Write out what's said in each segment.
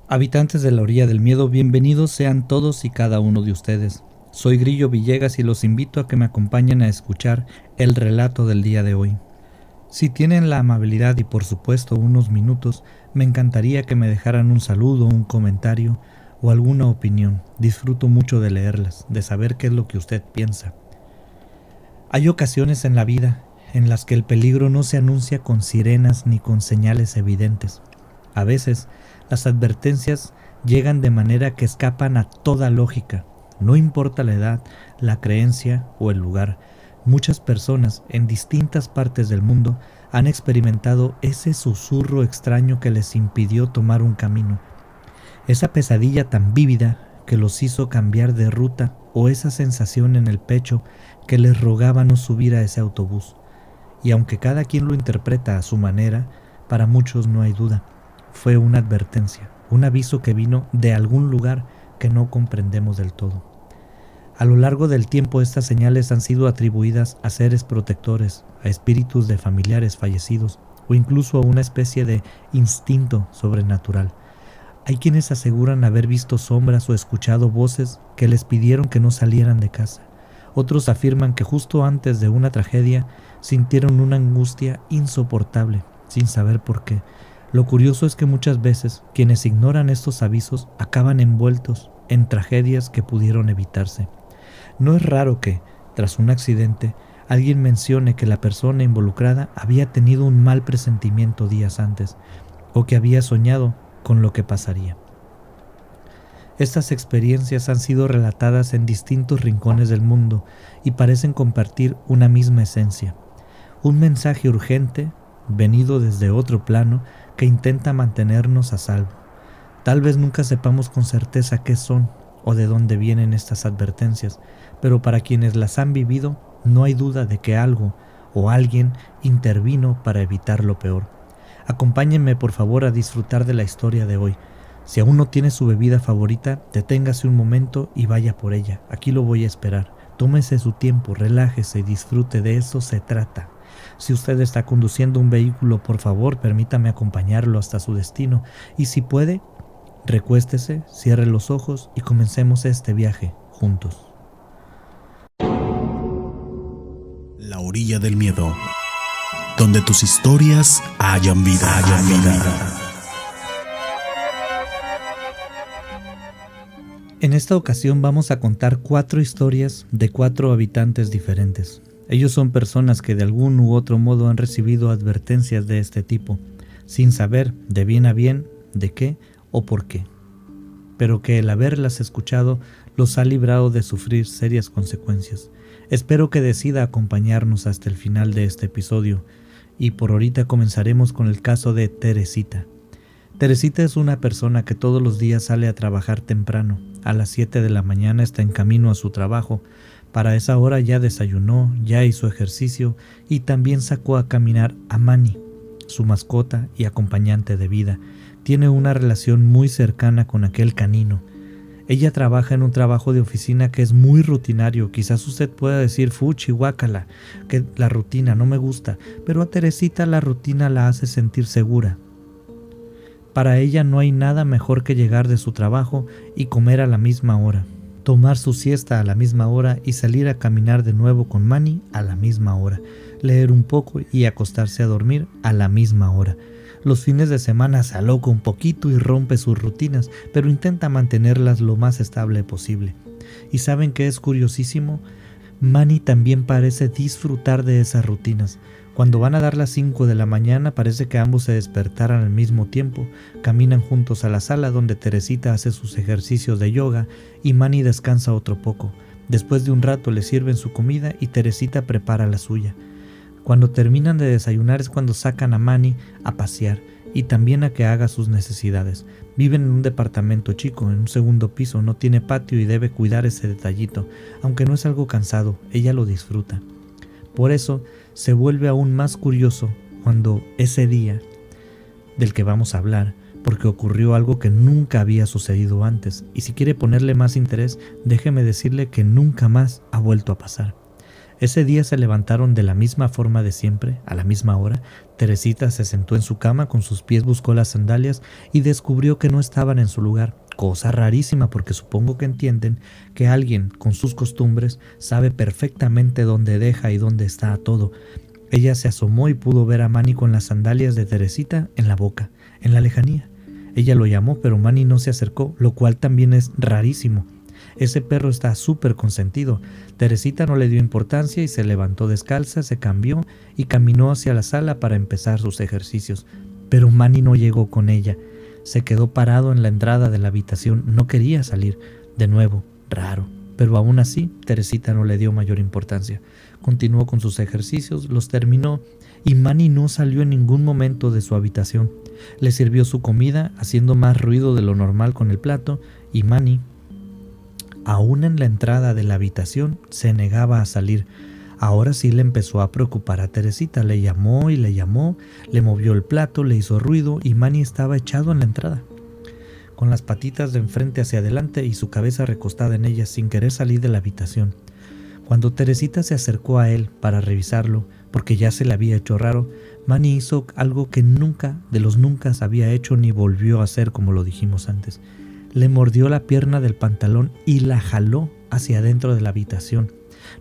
Habitantes de la orilla del miedo, bienvenidos sean todos y cada uno de ustedes. Soy Grillo Villegas y los invito a que me acompañen a escuchar el relato del día de hoy. Si tienen la amabilidad y por supuesto unos minutos, me encantaría que me dejaran un saludo, un comentario o alguna opinión. Disfruto mucho de leerlas, de saber qué es lo que usted piensa. Hay ocasiones en la vida en las que el peligro no se anuncia con sirenas ni con señales evidentes. A veces, las advertencias llegan de manera que escapan a toda lógica. No importa la edad, la creencia o el lugar. Muchas personas en distintas partes del mundo han experimentado ese susurro extraño que les impidió tomar un camino. Esa pesadilla tan vívida que los hizo cambiar de ruta o esa sensación en el pecho que les rogaba no subir a ese autobús. Y aunque cada quien lo interpreta a su manera, para muchos no hay duda. Fue una advertencia, un aviso que vino de algún lugar que no comprendemos del todo. A lo largo del tiempo estas señales han sido atribuidas a seres protectores, a espíritus de familiares fallecidos o incluso a una especie de instinto sobrenatural. Hay quienes aseguran haber visto sombras o escuchado voces que les pidieron que no salieran de casa. Otros afirman que justo antes de una tragedia sintieron una angustia insoportable, sin saber por qué. Lo curioso es que muchas veces quienes ignoran estos avisos acaban envueltos en tragedias que pudieron evitarse. No es raro que, tras un accidente, alguien mencione que la persona involucrada había tenido un mal presentimiento días antes o que había soñado con lo que pasaría. Estas experiencias han sido relatadas en distintos rincones del mundo y parecen compartir una misma esencia, un mensaje urgente venido desde otro plano que intenta mantenernos a salvo. Tal vez nunca sepamos con certeza qué son o de dónde vienen estas advertencias, pero para quienes las han vivido, no hay duda de que algo o alguien intervino para evitar lo peor. Acompáñenme por favor a disfrutar de la historia de hoy. Si aún no tiene su bebida favorita, deténgase un momento y vaya por ella. Aquí lo voy a esperar. Tómese su tiempo, relájese y disfrute, de eso se trata. Si usted está conduciendo un vehículo, por favor, permítame acompañarlo hasta su destino. Y si puede, recuéstese, cierre los ojos y comencemos este viaje juntos. La orilla del miedo, donde tus historias hayan vida. En esta ocasión vamos a contar 4 historias de 4 habitantes diferentes. Ellos son personas que de algún u otro modo han recibido advertencias de este tipo, sin saber de bien a bien de qué o por qué, pero que el haberlas escuchado los ha librado de sufrir serias consecuencias. Espero que decida acompañarnos hasta el final de este episodio, y por ahorita comenzaremos con el caso de Teresita. Teresita es una persona que todos los días sale a trabajar temprano. A las 7 de la mañana está en camino a su trabajo. Para esa hora ya desayunó, ya hizo ejercicio y también sacó a caminar a Manny, su mascota y acompañante de vida. Tiene una relación muy cercana con aquel canino. Ella trabaja en un trabajo de oficina que es muy rutinario. Quizás usted pueda decir, fuchi, guácala, que la rutina no me gusta, pero a Teresita la rutina la hace sentir segura. Para ella no hay nada mejor que llegar de su trabajo y comer a la misma hora, tomar su siesta a la misma hora y salir a caminar de nuevo con Manny a la misma hora, leer un poco y acostarse a dormir a la misma hora. Los fines de semana se aloca un poquito y rompe sus rutinas, pero intenta mantenerlas lo más estable posible. ¿Y saben qué es curiosísimo? Manny también parece disfrutar de esas rutinas. Cuando van a dar las 5 de la mañana parece que ambos se despertaran al mismo tiempo. Caminan juntos a la sala donde Teresita hace sus ejercicios de yoga y Manny descansa otro poco. Después de un rato le sirven su comida y Teresita prepara la suya. Cuando terminan de desayunar es cuando sacan a Manny a pasear y también a que haga sus necesidades. Viven en un departamento chico, en un segundo piso, no tiene patio y debe cuidar ese detallito. Aunque no es algo cansado, ella lo disfruta. Por eso se vuelve aún más curioso cuando ese día del que vamos a hablar, porque ocurrió algo que nunca había sucedido antes, y si quiere ponerle más interés, déjeme decirle que nunca más ha vuelto a pasar. Ese día se levantaron de la misma forma de siempre, a la misma hora. Teresita se sentó en su cama, con sus pies buscó las sandalias y descubrió que no estaban en su lugar. Cosa rarísima, porque supongo que entienden que alguien con sus costumbres sabe perfectamente dónde deja y dónde está todo. Ella se asomó y pudo ver a Manny con las sandalias de Teresita en la boca, en la lejanía. Ella lo llamó, pero Manny no se acercó, lo cual también es rarísimo. Ese perro está súper consentido. Teresita no le dio importancia y se levantó descalza, se cambió y caminó hacia la sala para empezar sus ejercicios. Pero Manny no llegó con ella. Se quedó parado en la entrada de la habitación, no quería salir. De nuevo, raro. Pero aún así, Teresita no le dio mayor importancia. Continuó con sus ejercicios, los terminó y Manny no salió en ningún momento de su habitación. Le sirvió su comida, haciendo más ruido de lo normal con el plato, y Manny, aún en la entrada de la habitación, se negaba a salir. Ahora sí le empezó a preocupar a Teresita. Le llamó y le llamó, le movió el plato, le hizo ruido y Manny estaba echado en la entrada, con las patitas de enfrente hacia adelante y su cabeza recostada en ellas, sin querer salir de la habitación. Cuando Teresita se acercó a él para revisarlo, porque ya se le había hecho raro, Manny hizo algo que nunca de los nunca había hecho ni volvió a hacer, como lo dijimos antes. Le mordió la pierna del pantalón y la jaló hacia adentro de la habitación.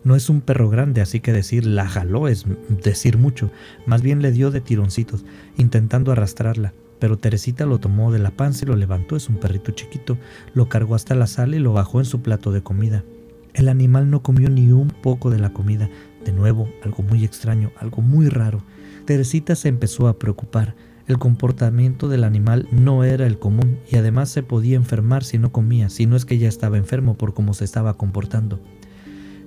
No es un perro grande, así que decir la jaló es decir mucho. Más bien le dio de tironcitos, intentando arrastrarla. Pero Teresita lo tomó de la panza y lo levantó. Es un perrito chiquito. Lo cargó hasta la sala y lo bajó en su plato de comida. El animal no comió ni un poco de la comida. De nuevo, algo muy extraño, algo muy raro. Teresita se empezó a preocupar. El comportamiento del animal no era el común y además se podía enfermar si no comía, si no es que ya estaba enfermo por cómo se estaba comportando.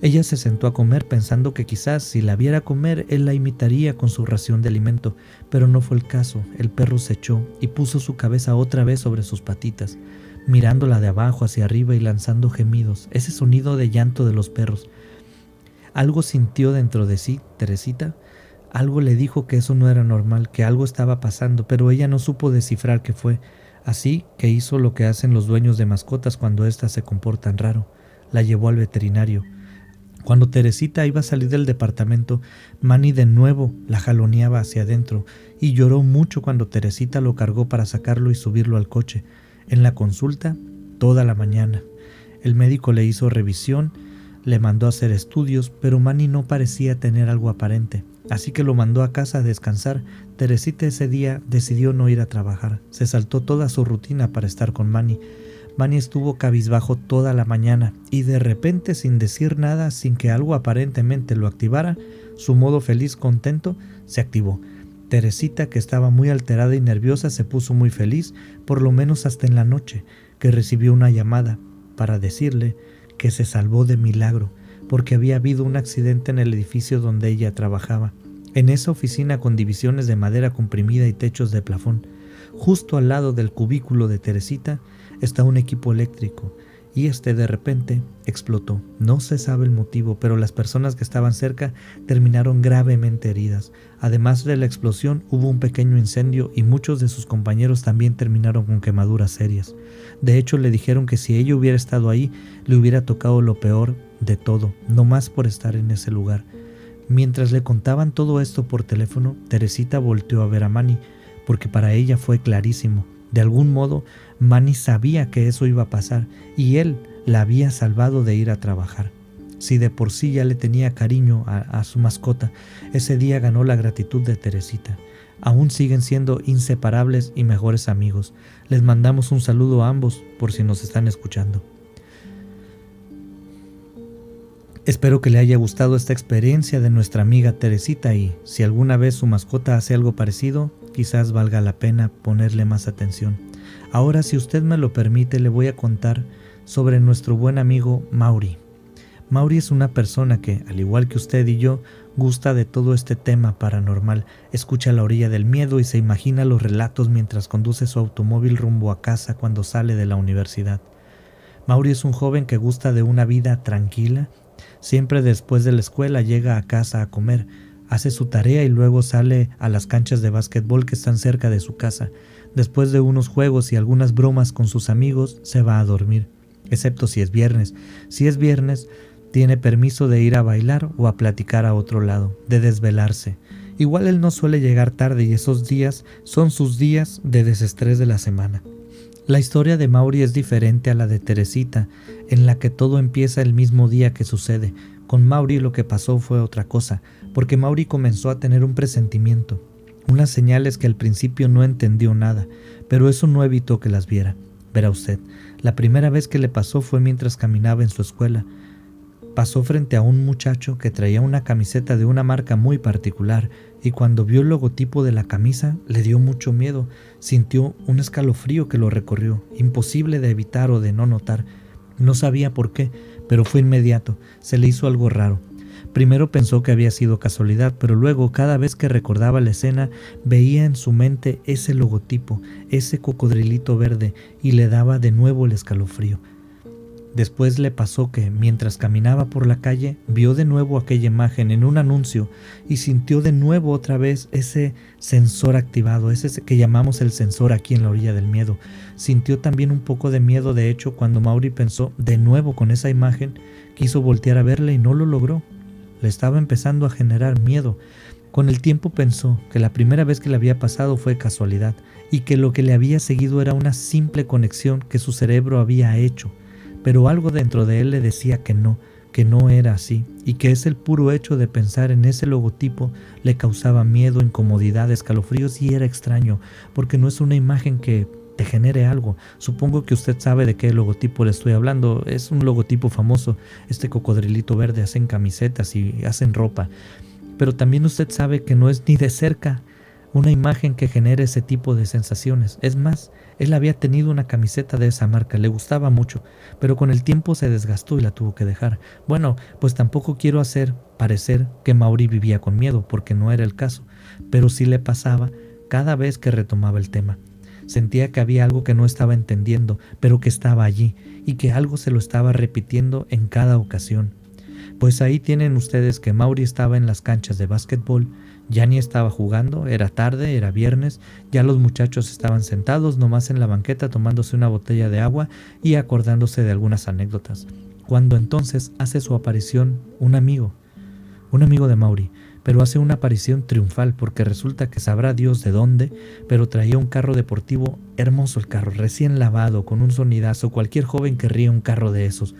Ella se sentó a comer pensando que quizás si la viera comer él la imitaría con su ración de alimento, pero no fue el caso. El perro se echó y puso su cabeza otra vez sobre sus patitas, mirándola de abajo hacia arriba y lanzando gemidos, ese sonido de llanto de los perros. Algo sintió dentro de sí, Teresita. Algo le dijo que eso no era normal, que algo estaba pasando, pero ella no supo descifrar qué fue. Así que hizo lo que hacen los dueños de mascotas cuando éstas se comportan raro. La llevó al veterinario. Cuando Teresita iba a salir del departamento, Manny de nuevo la jaloneaba hacia adentro y lloró mucho cuando Teresita lo cargó para sacarlo y subirlo al coche. En la consulta, toda la mañana. El médico le hizo revisión, le mandó a hacer estudios, pero Manny no parecía tener algo aparente. Así que lo mandó a casa a descansar. Teresita ese día decidió no ir a trabajar. Se saltó toda su rutina para estar con Manny. Manny estuvo cabizbajo toda la mañana y de repente, sin decir nada, sin que algo aparentemente lo activara, su modo feliz contento se activó. Teresita, que estaba muy alterada y nerviosa, se puso muy feliz, por lo menos hasta en la noche, que recibió una llamada para decirle que se salvó de milagro, porque había habido un accidente en el edificio donde ella trabajaba. En esa oficina con divisiones de madera comprimida y techos de plafón, justo al lado del cubículo de Teresita, está un equipo eléctrico y de repente explotó. No se sabe el motivo, pero las personas que estaban cerca terminaron gravemente heridas. Además de la explosión, hubo un pequeño incendio y muchos de sus compañeros también terminaron con quemaduras serias. De hecho, le dijeron que si ella hubiera estado ahí, le hubiera tocado lo peor de todo, no más por estar en ese lugar. Mientras le contaban todo esto por teléfono, Teresita volteó a ver a Manny, porque para ella fue clarísimo. De algún modo, Manny sabía que eso iba a pasar y él la había salvado de ir a trabajar. Si de por sí ya le tenía cariño a su mascota, ese día ganó la gratitud de Teresita. Aún siguen siendo inseparables y mejores amigos. Les mandamos un saludo a ambos por si nos están escuchando. Espero que le haya gustado esta experiencia de nuestra amiga Teresita y si alguna vez su mascota hace algo parecido, quizás valga la pena ponerle más atención. Ahora, si usted me lo permite, le voy a contar sobre nuestro buen amigo Mauri. Mauri es una persona que, al igual que usted y yo, gusta de todo este tema paranormal, escucha La Orilla del Miedo y se imagina los relatos mientras conduce su automóvil rumbo a casa cuando sale de la universidad. Mauri es un joven que gusta de una vida tranquila. Siempre después de la escuela llega a casa a comer, hace su tarea y luego sale a las canchas de básquetbol que están cerca de su casa. Después de unos juegos y algunas bromas con sus amigos, se va a dormir, excepto si es viernes. Si es viernes, tiene permiso de ir a bailar o a platicar a otro lado, de desvelarse. Igual él no suele llegar tarde y esos días son sus días de desestrés de la semana. La historia de Maury es diferente a la de Teresita, en la que todo empieza el mismo día que sucede. Con Maury lo que pasó fue otra cosa, porque Maury comenzó a tener un presentimiento, unas señales que al principio no entendió nada, pero eso no evitó que las viera. Verá usted, la primera vez que le pasó fue mientras caminaba en su escuela. Pasó frente a un muchacho que traía una camiseta de una marca muy particular y cuando vio el logotipo de la camisa le dio mucho miedo, sintió un escalofrío que lo recorrió, imposible de evitar o de no notar. No sabía por qué, pero fue inmediato, se le hizo algo raro. Primero pensó que había sido casualidad, pero luego cada vez que recordaba la escena veía en su mente ese logotipo, ese cocodrilito verde y le daba de nuevo el escalofrío. Después le pasó que, mientras caminaba por la calle, vio de nuevo aquella imagen en un anuncio y sintió de nuevo otra vez ese sensor activado, ese que llamamos el sensor aquí en la orilla del miedo. Sintió también un poco de miedo, de hecho, cuando Maury pensó de nuevo con esa imagen, quiso voltear a verla y no lo logró. Le estaba empezando a generar miedo. Con el tiempo pensó que la primera vez que le había pasado fue casualidad y que lo que le había seguido era una simple conexión que su cerebro había hecho. Pero algo dentro de él le decía que no era así, y que es el puro hecho de pensar en ese logotipo le causaba miedo, incomodidad, escalofríos y era extraño, porque no es una imagen que te genere algo. Supongo que usted sabe de qué logotipo le estoy hablando, es un logotipo famoso, este cocodrilito verde, hacen camisetas y hacen ropa, pero también usted sabe que no es ni de cerca una imagen que genere ese tipo de sensaciones. Es más, él había tenido una camiseta de esa marca, le gustaba mucho, pero con el tiempo se desgastó y la tuvo que dejar. Bueno, pues tampoco quiero hacer parecer que Maury vivía con miedo, porque no era el caso, pero sí le pasaba cada vez que retomaba el tema. Sentía que había algo que no estaba entendiendo, pero que estaba allí, y que algo se lo estaba repitiendo en cada ocasión. Pues ahí tienen ustedes que Maury estaba en las canchas de básquetbol, ya ni estaba jugando, era tarde, era viernes, ya los muchachos estaban sentados nomás en la banqueta tomándose una botella de agua y acordándose de algunas anécdotas. Cuando entonces hace su aparición un amigo de Maury, pero hace una aparición triunfal porque resulta que sabrá Dios de dónde, pero traía un carro deportivo, hermoso el carro, recién lavado, con un sonidazo, cualquier joven querría un carro de esos.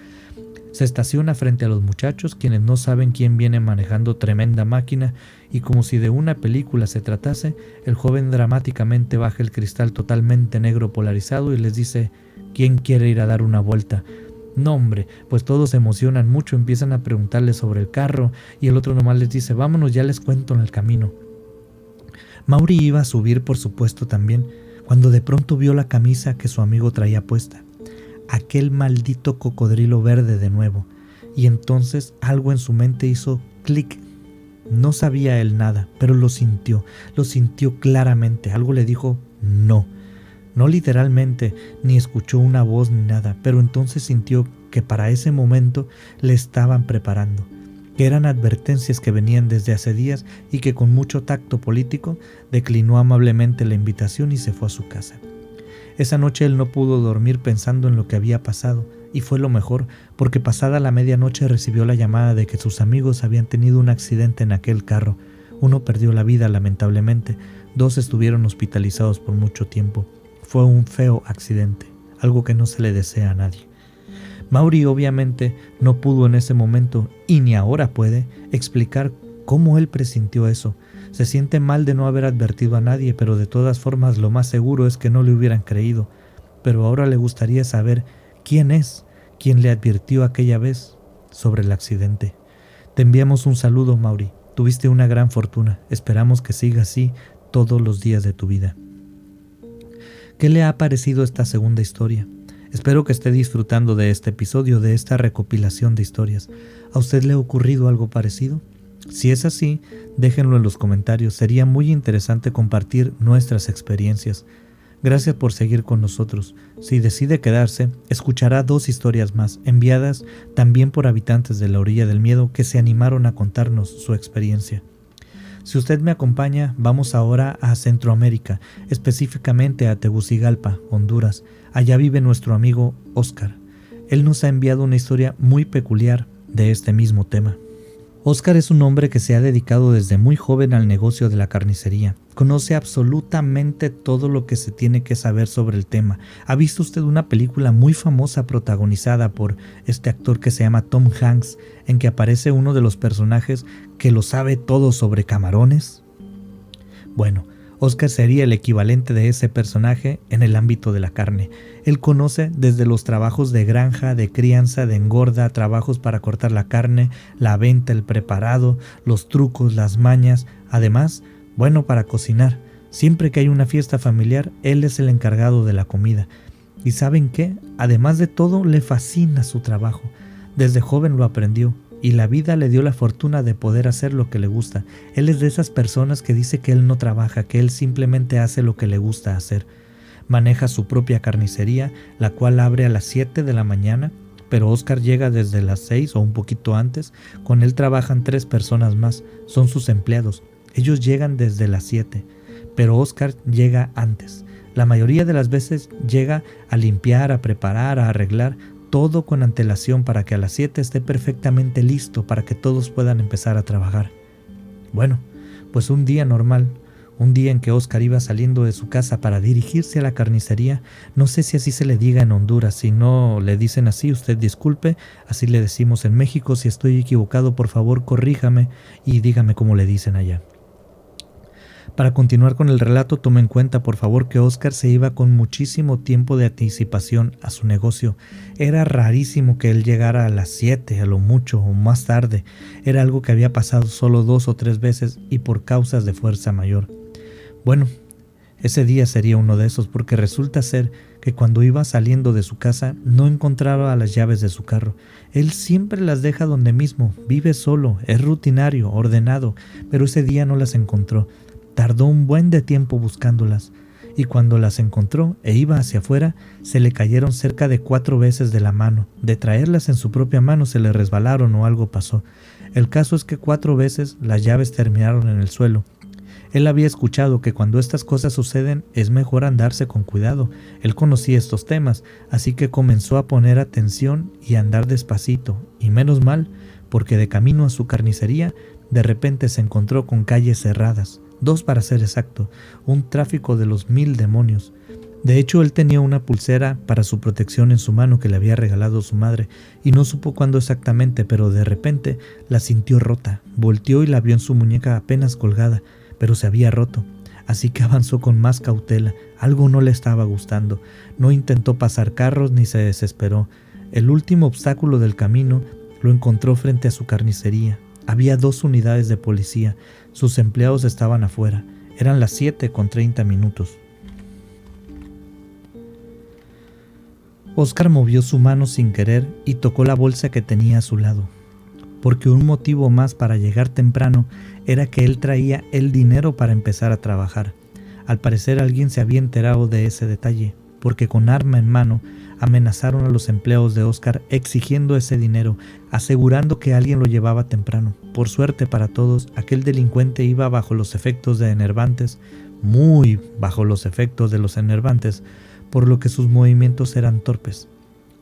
Se estaciona frente a los muchachos, quienes no saben quién viene manejando tremenda máquina, y como si de una película se tratase, el joven dramáticamente baja el cristal totalmente negro polarizado y les dice: ¿quién quiere ir a dar una vuelta? No, hombre, pues todos se emocionan mucho, empiezan a preguntarle sobre el carro, y el otro nomás les dice: vámonos, ya les cuento en el camino. Maury iba a subir, por supuesto, también, cuando de pronto vio la camisa que su amigo traía puesta. Aquel maldito cocodrilo verde de nuevo, y entonces algo en su mente hizo clic. No sabía él nada, pero lo sintió claramente. Algo le dijo no literalmente, ni escuchó una voz ni nada, pero entonces sintió que para ese momento le estaban preparando, que eran advertencias que venían desde hace días y que con mucho tacto político declinó amablemente la invitación y se fue a su casa. Esa noche él no pudo dormir pensando en lo que había pasado, y fue lo mejor, porque pasada la medianoche recibió la llamada de que sus amigos habían tenido un accidente en aquel carro. Uno perdió la vida lamentablemente, 2 estuvieron hospitalizados por mucho tiempo. Fue un feo accidente, algo que no se le desea a nadie. Maury obviamente no pudo en ese momento, y ni ahora puede, explicar cómo él presintió eso. Se siente mal de no haber advertido a nadie, pero de todas formas lo más seguro es que no le hubieran creído. Pero ahora le gustaría saber quién es quien le advirtió aquella vez sobre el accidente. Te enviamos un saludo, Maury. Tuviste una gran fortuna. Esperamos que siga así todos los días de tu vida. ¿Qué le ha parecido esta segunda historia? Espero que esté disfrutando de este episodio, de esta recopilación de historias. ¿A usted le ha ocurrido algo parecido? Si es así, déjenlo en los comentarios. Sería muy interesante compartir nuestras experiencias. Gracias por seguir con nosotros. Si decide quedarse, escuchará 2 historias más, enviadas también por habitantes de la orilla del miedo que se animaron a contarnos su experiencia. Si usted me acompaña, vamos ahora a Centroamérica, específicamente a Tegucigalpa, Honduras. Allá vive nuestro amigo Óscar. Él nos ha enviado una historia muy peculiar de este mismo tema. Óscar es un hombre que se ha dedicado desde muy joven al negocio de la carnicería. Conoce absolutamente todo lo que se tiene que saber sobre el tema. ¿Ha visto usted una película muy famosa protagonizada por este actor que se llama Tom Hanks, en que aparece uno de los personajes que lo sabe todo sobre camarones? Bueno, Óscar sería el equivalente de ese personaje en el ámbito de la carne. Él conoce desde los trabajos de granja, de crianza, de engorda, trabajos para cortar la carne, la venta, el preparado, los trucos, las mañas. Además, bueno para cocinar. Siempre que hay una fiesta familiar, él es el encargado de la comida. ¿Y saben qué? Además de todo, le fascina su trabajo. Desde joven lo aprendió. Y la vida le dio la fortuna de poder hacer lo que le gusta. Él es de esas personas que dice que él no trabaja, que él simplemente hace lo que le gusta hacer. Maneja su propia carnicería, la cual abre a las 7 de la mañana, pero Óscar llega desde las 6 o un poquito antes. Con él trabajan 3 personas más, son sus empleados. Ellos llegan desde las 7, pero Óscar llega antes. La mayoría de las veces llega a limpiar, a preparar, a arreglar, todo con antelación para que a las 7 esté perfectamente listo para que todos puedan empezar a trabajar. Bueno, pues un día normal, un día en que Óscar iba saliendo de su casa para dirigirse a la carnicería, no sé si así se le diga en Honduras, si no le dicen así, usted disculpe, así le decimos en México. Si estoy equivocado, por favor corríjame y dígame cómo le dicen allá. Para continuar con el relato, tome en cuenta por favor que Óscar se iba con muchísimo tiempo de anticipación a su negocio. Era rarísimo que él llegara a las 7, a lo mucho, o más tarde. Era algo que había pasado solo 2 o 3 veces y por causas de fuerza mayor. Bueno, ese día sería uno de esos, porque resulta ser que cuando iba saliendo de su casa no encontraba las llaves de su carro. Él siempre las deja donde mismo, vive solo, es rutinario, ordenado, pero ese día no las encontró. Tardó un buen de tiempo buscándolas, y cuando las encontró e iba hacia afuera, se le cayeron cerca de 4 veces de la mano. De traerlas en su propia mano se le resbalaron o algo pasó. El caso es que 4 veces las llaves terminaron en el suelo. Él había escuchado que cuando estas cosas suceden es mejor andarse con cuidado. Él conocía estos temas, así que comenzó a poner atención y a andar despacito, y menos mal, porque de camino a su carnicería, de repente se encontró con calles cerradas. 2 para ser exacto, un tráfico de los 1000 demonios. De hecho, él tenía una pulsera para su protección en su mano que le había regalado su madre, y no supo cuándo exactamente, pero de repente la sintió rota. Volteó y la vio en su muñeca apenas colgada, pero se había roto. Así que avanzó con más cautela. Algo no le estaba gustando. No intentó pasar carros ni se desesperó. El último obstáculo del camino lo encontró frente a su carnicería. Había 2 unidades de policía. Sus empleados estaban afuera. Eran las 7:30. Óscar movió su mano sin querer y tocó la bolsa que tenía a su lado, porque un motivo más para llegar temprano era que él traía el dinero para empezar a trabajar. Al parecer alguien se había enterado de ese detalle, porque con arma en mano amenazaron a los empleados de Óscar exigiendo ese dinero, asegurando que alguien lo llevaba temprano. Por suerte para todos, aquel delincuente iba bajo los efectos de enervantes, muy bajo los efectos de los enervantes, por lo que sus movimientos eran torpes.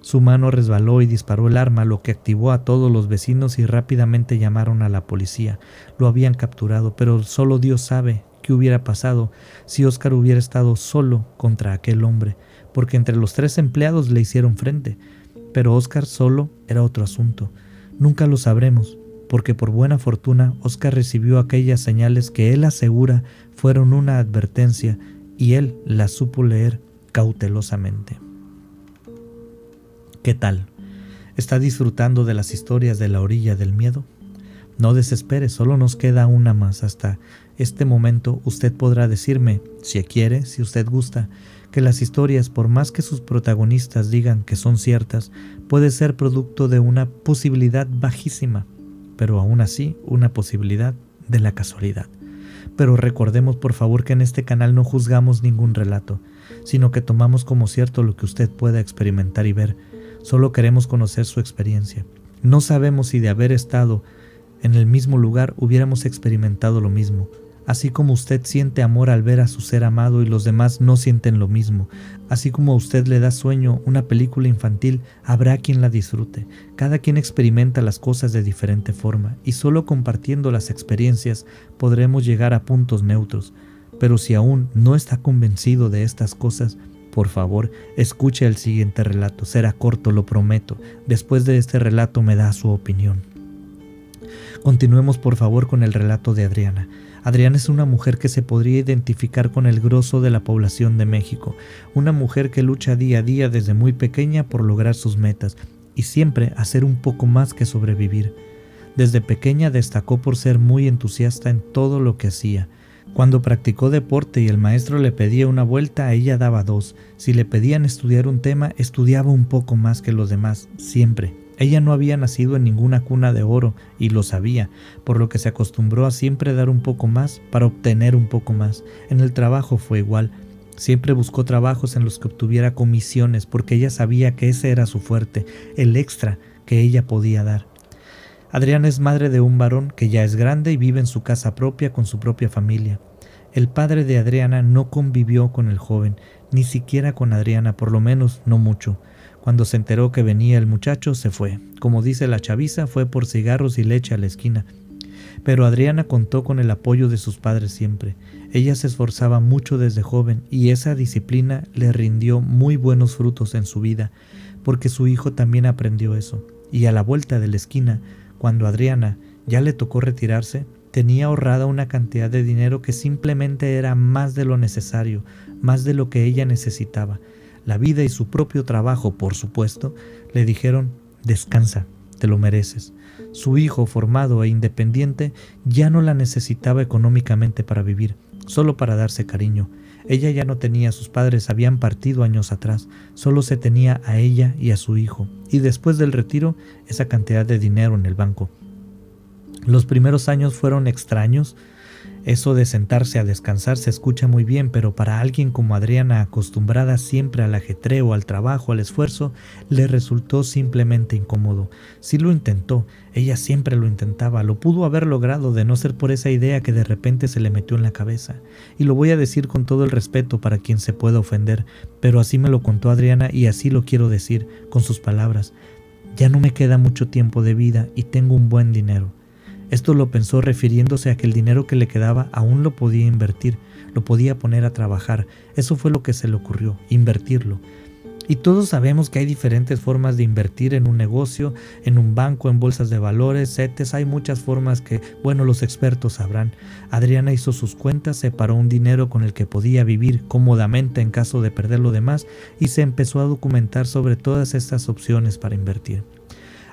Su mano resbaló y disparó el arma, lo que activó a todos los vecinos y rápidamente llamaron a la policía. Lo habían capturado, pero solo Dios sabe qué hubiera pasado si Óscar hubiera estado solo contra aquel hombre, porque entre los 3 empleados le hicieron frente, pero Óscar solo era otro asunto. Nunca lo sabremos, porque por buena fortuna Óscar recibió aquellas señales que él asegura fueron una advertencia y él las supo leer cautelosamente. ¿Qué tal? ¿Está disfrutando de las historias de la orilla del miedo? No desespere, solo nos queda una más. Hasta este momento usted podrá decirme, si quiere, si usted gusta, que las historias, por más que sus protagonistas digan que son ciertas, puede ser producto de una posibilidad bajísima, pero aún así una posibilidad de la casualidad. Pero recordemos por favor que en este canal no juzgamos ningún relato, sino que tomamos como cierto lo que usted pueda experimentar y ver. Solo queremos conocer su experiencia. No sabemos si de haber estado en el mismo lugar hubiéramos experimentado lo mismo. Así como usted siente amor al ver a su ser amado y los demás no sienten lo mismo, así como a usted le da sueño una película infantil, habrá quien la disfrute. Cada quien experimenta las cosas de diferente forma y solo compartiendo las experiencias podremos llegar a puntos neutros. Pero si aún no está convencido de estas cosas, por favor, escuche el siguiente relato. Será corto, lo prometo. Después de este relato me da su opinión. Continuemos por favor con el relato de Adriana. Adriana es una mujer que se podría identificar con el grosso de la población de México, una mujer que lucha día a día desde muy pequeña por lograr sus metas y siempre hacer un poco más que sobrevivir. Desde pequeña destacó por ser muy entusiasta en todo lo que hacía. Cuando practicó deporte y el maestro le pedía una vuelta, ella daba dos. Si le pedían estudiar un tema, estudiaba un poco más que los demás, siempre. Ella no había nacido en ninguna cuna de oro y lo sabía, por lo que se acostumbró a siempre dar un poco más para obtener un poco más. En el trabajo fue igual. Siempre buscó trabajos en los que obtuviera comisiones porque ella sabía que ese era su fuerte, el extra que ella podía dar. Adriana es madre de un varón que ya es grande y vive en su casa propia con su propia familia. El padre de Adriana no convivió con el joven, ni siquiera con Adriana, por lo menos no mucho. Cuando se enteró que venía el muchacho, se fue. Como dice la chaviza, fue por cigarros y leche a la esquina. Pero Adriana contó con el apoyo de sus padres siempre. Ella se esforzaba mucho desde joven y esa disciplina le rindió muy buenos frutos en su vida, porque su hijo también aprendió eso. Y a la vuelta de la esquina, cuando Adriana ya le tocó retirarse, tenía ahorrada una cantidad de dinero que simplemente era más de lo necesario, más de lo que ella necesitaba. La vida y su propio trabajo, por supuesto, le dijeron: descansa, te lo mereces. Su hijo, formado e independiente, ya no la necesitaba económicamente para vivir, solo para darse cariño. Ella ya no tenía, sus padres habían partido años atrás, solo se tenía a ella y a su hijo, y después del retiro, esa cantidad de dinero en el banco. Los primeros años fueron extraños. Eso de sentarse a descansar se escucha muy bien, pero para alguien como Adriana, acostumbrada siempre al ajetreo, al trabajo, al esfuerzo, le resultó simplemente incómodo. Sí lo intentó, ella siempre lo intentaba, lo pudo haber logrado de no ser por esa idea que de repente se le metió en la cabeza. Y lo voy a decir con todo el respeto para quien se pueda ofender, pero así me lo contó Adriana y así lo quiero decir, con sus palabras. Ya no me queda mucho tiempo de vida y tengo un buen dinero. Esto lo pensó refiriéndose a que el dinero que le quedaba aún lo podía invertir, lo podía poner a trabajar. Eso fue lo que se le ocurrió, invertirlo. Y todos sabemos que hay diferentes formas de invertir en un negocio, en un banco, en bolsas de valores, CETES. Hay muchas formas que, bueno, los expertos sabrán. Adriana hizo sus cuentas, separó un dinero con el que podía vivir cómodamente en caso de perder lo demás y se empezó a documentar sobre todas estas opciones para invertir.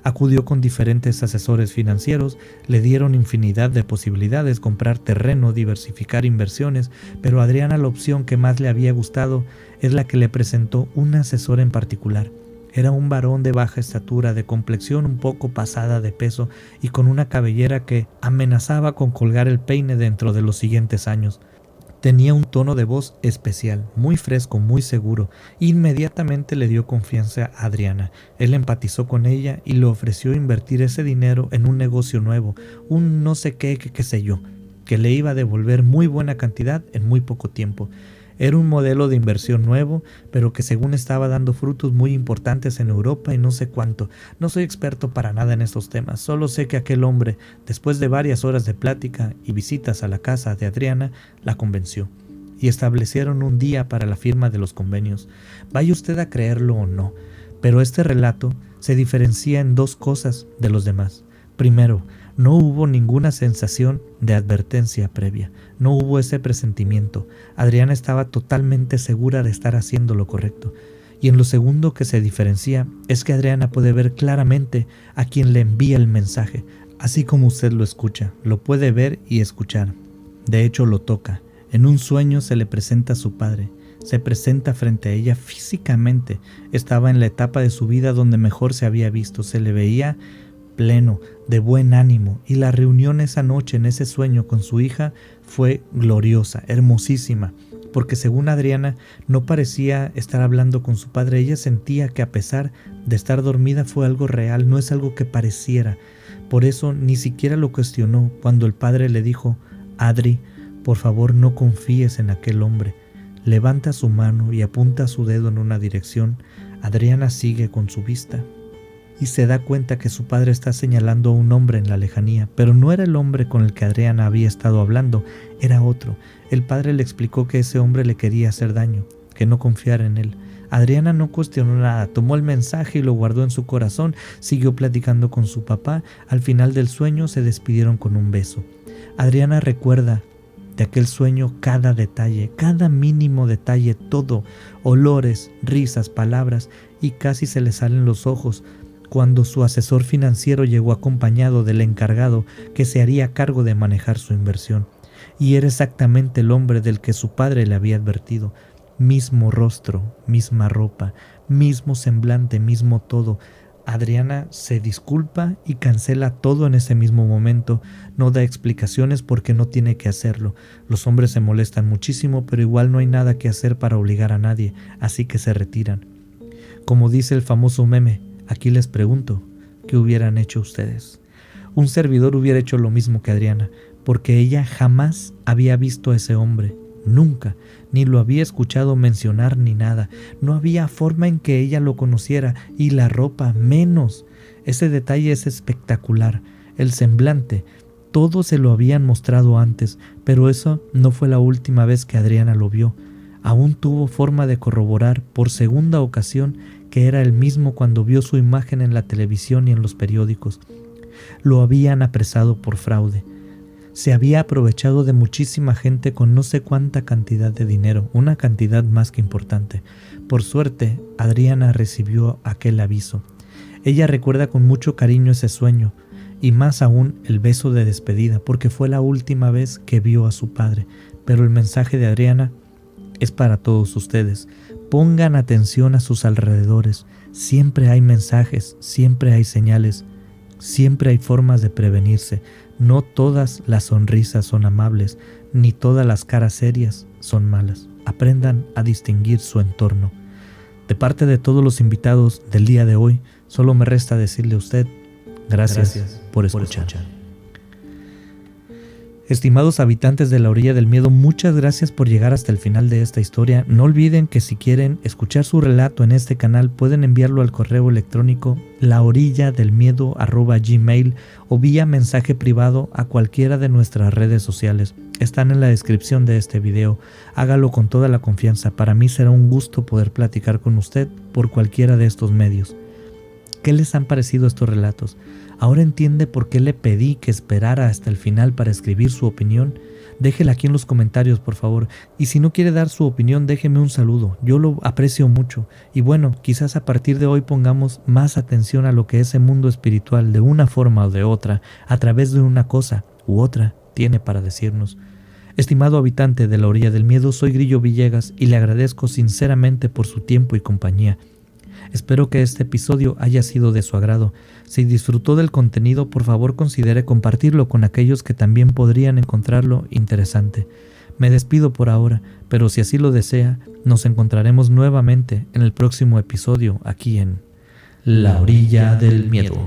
Acudió con diferentes asesores financieros, le dieron infinidad de posibilidades, comprar terreno, diversificar inversiones, pero a Adriana la opción que más le había gustado es la que le presentó un asesor en particular. Era un varón de baja estatura, de complexión un poco pasada de peso y con una cabellera que amenazaba con colgar el peine dentro de los siguientes años. Tenía un tono de voz especial, muy fresco, muy seguro. Inmediatamente le dio confianza a Adriana. Él empatizó con ella y le ofreció invertir ese dinero en un negocio nuevo, un no sé qué sé yo, que le iba a devolver muy buena cantidad en muy poco tiempo. Era un modelo de inversión nuevo, pero que según estaba dando frutos muy importantes en Europa y no sé cuánto. No soy experto para nada en estos temas, solo sé que aquel hombre, después de varias horas de plática y visitas a la casa de Adriana, la convenció. Y establecieron un día para la firma de los convenios. Vaya usted a creerlo o no, pero este relato se diferencia en dos cosas de los demás. Primero, no hubo ninguna sensación de advertencia previa, no hubo ese presentimiento. Adriana estaba totalmente segura de estar haciendo lo correcto. Y en lo segundo que se diferencia es que Adriana puede ver claramente a quien le envía el mensaje, así como usted lo escucha, lo puede ver y escuchar. De hecho lo toca. En un sueño se le presenta a su padre, se presenta frente a ella físicamente. Estaba en la etapa de su vida donde mejor se había visto, se le veía pleno, de buen ánimo, y la reunión esa noche en ese sueño con su hija fue gloriosa, hermosísima, porque según Adriana no parecía estar hablando con su padre. Ella sentía que a pesar de estar dormida fue algo real, no es algo que pareciera, Por eso ni siquiera lo cuestionó cuando el padre le dijo: Adri, por favor no confíes en aquel hombre. Levanta su mano y apunta su dedo en una dirección. Adriana sigue con su vista y se da cuenta que su padre está señalando a un hombre en la lejanía, pero no era el hombre con el que Adriana había estado hablando, era otro. El padre le explicó que ese hombre le quería hacer daño, que no confiara en él. Adriana no cuestionó nada, tomó el mensaje y lo guardó en su corazón, siguió platicando con su papá. Al final del sueño se despidieron con un beso. Adriana recuerda de aquel sueño cada detalle, cada mínimo detalle, todo, olores, risas, palabras, y casi se le salen los ojos cuando su asesor financiero llegó acompañado del encargado que se haría cargo de manejar su inversión. Y era exactamente el hombre del que su padre le había advertido. Mismo rostro, misma ropa, mismo semblante, mismo todo. Adriana se disculpa y cancela todo en ese mismo momento. No da explicaciones porque no tiene que hacerlo. Los hombres se molestan muchísimo, pero igual no hay nada que hacer para obligar a nadie, así que se retiran. Como dice el famoso meme, aquí les pregunto, ¿qué hubieran hecho ustedes? Un servidor hubiera hecho lo mismo que Adriana, porque ella jamás había visto a ese hombre, nunca, ni lo había escuchado mencionar ni nada. No había forma en que ella lo conociera, y la ropa menos. Ese detalle es espectacular. El semblante, todo se lo habían mostrado antes, pero eso no fue la última vez que Adriana lo vio. Aún tuvo forma de corroborar por segunda ocasión que era el mismo cuando vio su imagen en la televisión y en los periódicos. Lo habían apresado por fraude. Se había aprovechado de muchísima gente con no sé cuánta cantidad de dinero, una cantidad más que importante. Por suerte, Adriana recibió aquel aviso. Ella recuerda con mucho cariño ese sueño, y más aún el beso de despedida, porque fue la última vez que vio a su padre. Pero el mensaje de Adriana es para todos ustedes. Pongan atención a sus alrededores. Siempre hay mensajes, siempre hay señales, siempre hay formas de prevenirse. No todas las sonrisas son amables, ni todas las caras serias son malas. Aprendan a distinguir su entorno. De parte de todos los invitados del día de hoy, solo me resta decirle a usted, gracias por escuchar. Estimados habitantes de la orilla del miedo, muchas gracias por llegar hasta el final de esta historia. No olviden que si quieren escuchar su relato en este canal, pueden enviarlo al correo electrónico laorilladelmiedo@gmail o vía mensaje privado a cualquiera de nuestras redes sociales. Están en la descripción de este video. Hágalo con toda la confianza. Para mí será un gusto poder platicar con usted por cualquiera de estos medios. ¿Qué les han parecido estos relatos? ¿Ahora entiende por qué le pedí que esperara hasta el final para escribir su opinión? Déjela aquí en los comentarios, por favor. Y si no quiere dar su opinión, déjeme un saludo. Yo lo aprecio mucho. Y bueno, quizás a partir de hoy pongamos más atención a lo que ese mundo espiritual, de una forma o de otra, a través de una cosa u otra, tiene para decirnos. Estimado habitante de la orilla del miedo, soy Grillo Villegas y le agradezco sinceramente por su tiempo y compañía. Espero que este episodio haya sido de su agrado. Si disfrutó del contenido, por favor considere compartirlo con aquellos que también podrían encontrarlo interesante. Me despido por ahora, pero si así lo desea, nos encontraremos nuevamente en el próximo episodio aquí en La Orilla del Miedo.